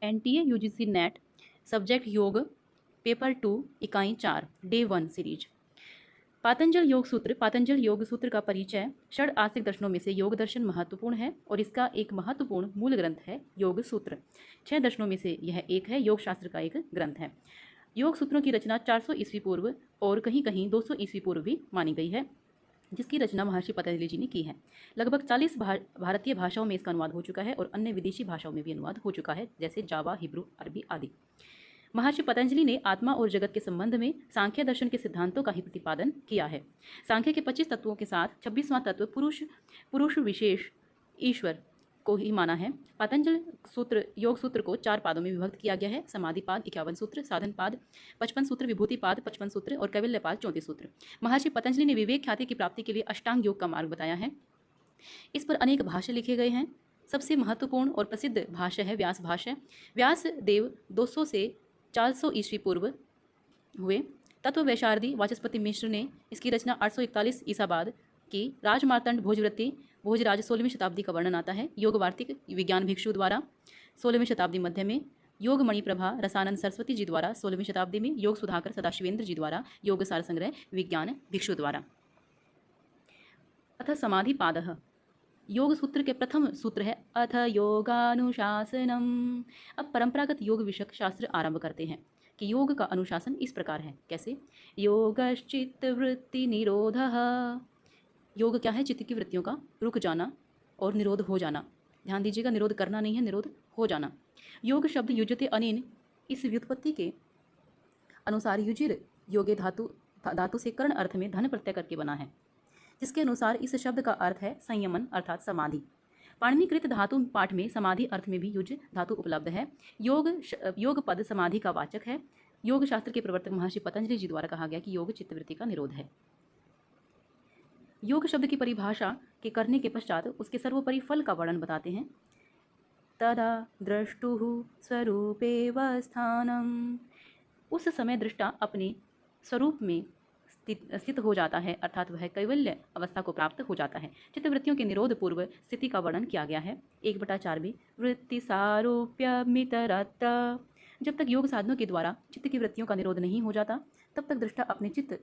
NTA UGC net subject योग paper 2 इकाई 4 day 1 series. Patanjala योग सूत्र का परिचय। षड आस्तिक दर्शनों में से योग दर्शन महत्वपूर्ण है और इसका एक महत्वपूर्ण मूल ग्रंथ है योग सूत्र। 6 दर्शनों में से यह एक है, योग शास्त्र का एक ग्रंथ है। योग सूत्रों की रचना 400 ईस्वी पूर्व और कहीं कहीं 200 ईस्वी पूर्व भी मानी गई है, जिसकी रचना महर्षि पतंजलि जी ने की है। लगभग 40 भारतीय भाषाओं में इसका अनुवाद हो चुका है और अन्य विदेशी भाषाओं में भी अनुवाद हो चुका है, जैसे जावा, हिब्रू, अरबी आदि। महर्षि पतंजलि ने आत्मा और जगत के संबंध में सांख्य दर्शन के सिद्धांतों का ही प्रतिपादन किया है। सांख्य के 25 तत्वों के साथ 26वां तत्व पुरुष विशेष ईश्वर को ही माना है। पातंजल योग सूत्र को 4 पादों में विभक्त किया गया है। समाधि पाद 51 सूत्र, साधन पाद 55 सूत्र, विभूति पाद 55 सूत्र और कैवल्य पाद 34 सूत्र। महर्षि पतंजलि ने विवेक ख्याति की प्राप्ति के लिए अष्टांग योग का मार्ग बताया है। इस पर अनेक भाष्य लिखे गए हैं। सबसे महत्वपूर्ण और प्रसिद्ध भाष्य है व्यास भाष्य। व्यास देव 200 से 400 ईस्वी पूर्व हुए। तत्व वैशारदी वाचस्पति मिश्र ने इसकी रचना 841 ईसा बाद की। राजमार्तंड भोजवृत्ति भोजराज 16वीं शताब्दी का वर्णन आता है। योग वार्तिक विज्ञान भिक्षु द्वारा 16वीं शताब्दी मध्य में। योग मणिप्रभा रसानंद सरस्वती जी द्वारा 16वीं शताब्दी में। योग सुधाकर सदाशिवेंद्र जी द्वारा योग सार संग्रह विज्ञान भिक्षु द्वारा। अथ समाधि पादः योग सूत्र के प्रथम सूत्र है अथ योगानुशासनम। अब परंपरागत योग विषयक शास्त्र आरंभ करते हैं कि योग का अनुशासन इस प्रकार है। कैसे? योगश्चित्त वृत्ति निरोधः। योग क्या है? चित्त की वृत्तियों का रुक जाना और निरोध हो जाना। ध्यान दीजिएगा, निरोध करना नहीं है, निरोध हो जाना। योग शब्द युजते अनेन, इस व्युत्पत्ति के अनुसार युजिर योगे धातु से कर्ण अर्थ में धन प्रत्यय करके बना है, जिसके अनुसार इस शब्द का अर्थ है संयमन अर्थात समाधि। पाणिनिकृत धातु पाठ में समाधि अर्थ में भी युज धातु उपलब्ध है। योग पद समाधि का वाचक है। योग शास्त्र के प्रवर्तक महर्षि पतंजलि जी द्वारा कहा गया कि योग चित्तवृत्ति का निरोध है। योग शब्द की परिभाषा के करने के पश्चात उसके सर्वोपरि फल का वर्णन बताते हैं। तदा द्रष्टुः स्वरूपेव स्थानम। उस समय दृष्टा अपने स्वरूप में स्थित हो जाता है, अर्थात वह कैवल्य अवस्था को प्राप्त हो जाता है। चित्तवृत्तियों के निरोध पूर्व स्थिति का वर्णन किया गया है 1/4 में। वृत्ति सारूप्यमितरत्र। जब तक योग साधनों के द्वारा चित्त की वृत्तियों का निरोध नहीं हो जाता, तब तक दृष्टा अपने चित्त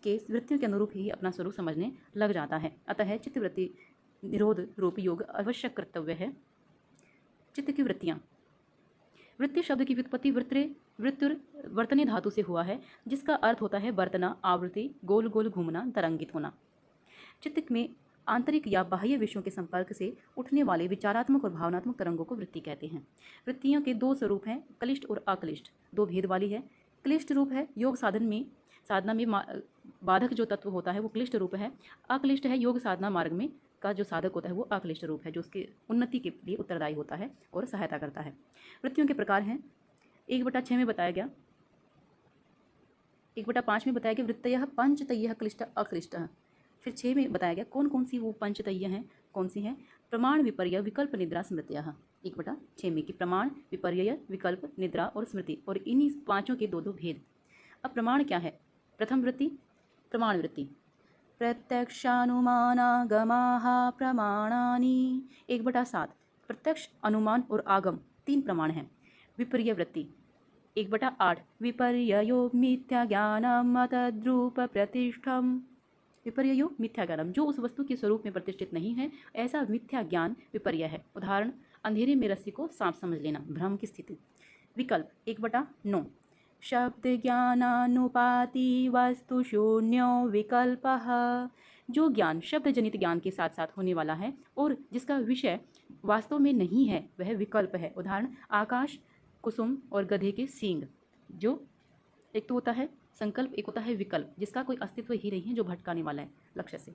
के वृत्तियों के अनुरूप ही अपना स्वरूप समझने लग जाता है। अतः चित्तवृत्ति निरोध रूप योग अवश्य कर्तव्य है। चित्त की वृत्तियाँ। वृत्ति शब्द की व्युत्पत्ति वृत्तुर वर्तने धातु से हुआ है, जिसका अर्थ होता है वर्तना, आवृत्ति, गोल गोल घूमना, तरंगित होना। चित्त में आंतरिक या बाह्य विषयों के संपर्क से उठने वाले विचारात्मक और भावनात्मक तरंगों को वृत्ति कहते हैं। वृत्तियों के 2 स्वरूप हैं, क्लिष्ट और अक्लिष्ट। 2 भेद वाली है। क्लिष्ट रूप है योग साधना में बाधक जो तत्व होता है वो क्लिष्ट रूप है। अक्लिष्ट है योग साधना मार्ग में का जो साधक होता है वो अक्लिष्ट रूप है, जो उसकी उन्नति के लिए उत्तरदायी होता है और सहायता करता है। वृत्तियों के प्रकार हैं। 1/6 में बताया गया, 1/5 में बताया गया वृत्तयः पंचतयः क्लिष्ट अक्लिष्ट। फिर 6 में बताया गया कौन कौन सी वो पंचतयः हैं, कौन सी हैं। प्रमाण, विपर्य, विकल्प, निद्रा, स्मृतियः। 1/6 में कि प्रमाण, विपर्य, विकल्प, निद्रा और स्मृति, और इन्हीं 5 के 2 भेद। अब प्रमाण क्या है? प्रथम वृत्ति प्रमाण वृत्ति। प्रत्यक्षानुमानागमाः प्रमाणानि। 1/7 प्रत्यक्ष, अनुमान और आगम 3 प्रमाण हैं। विपर्य वृत्ति 1/8 विपर्ययो मिथ्या ज्ञानम तद्रूप प्रतिष्ठम। विपर्ययो मिथ्या ज्ञानम, जो उस वस्तु के स्वरूप में प्रतिष्ठित नहीं है, ऐसा मिथ्या ज्ञान विपर्य है। उदाहरण, अंधेरे में रस्सी को सांप समझ लेना, भ्रम की स्थिति। विकल्प 1/9 शब्द ज्ञानानुपाति वस्तु शून्यो विकल्पः। जो ज्ञान शब्द जनित ज्ञान के साथ साथ होने वाला है और जिसका विषय वास्तव में नहीं है, वह विकल्प है। उदाहरण, आकाश, कुसुम और गधे के सींग। जो एक तो होता है संकल्प, एक होता है विकल्प, जिसका कोई अस्तित्व ही नहीं है, जो भटकाने वाला है लक्ष्य से।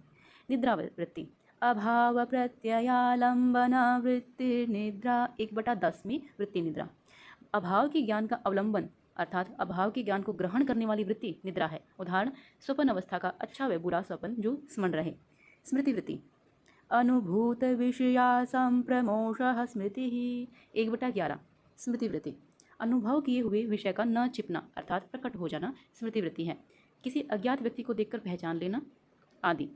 निद्रा वृत्ति अभाव प्रत्ययालंबन वृत्ति निद्रा। 1/10 में वृत्ति निद्रा। अभाव के ज्ञान का अवलंबन अर्थात अभाव के ज्ञान को ग्रहण करने वाली वृत्ति निद्रा है। उदाहरण, स्वप्न अवस्था का अच्छा व बुरा स्वप्न जो स्मरण रहे। स्मृति वृत्ति अनुभूत विषया संप्रमोषः स्मृति। 1/11 स्मृति वृत्ति अनुभव किए हुए विषय का न छिपना अर्थात प्रकट हो जाना स्मृति वृत्ति है। किसी अज्ञात व्यक्ति को देखकर पहचान लेना आदि।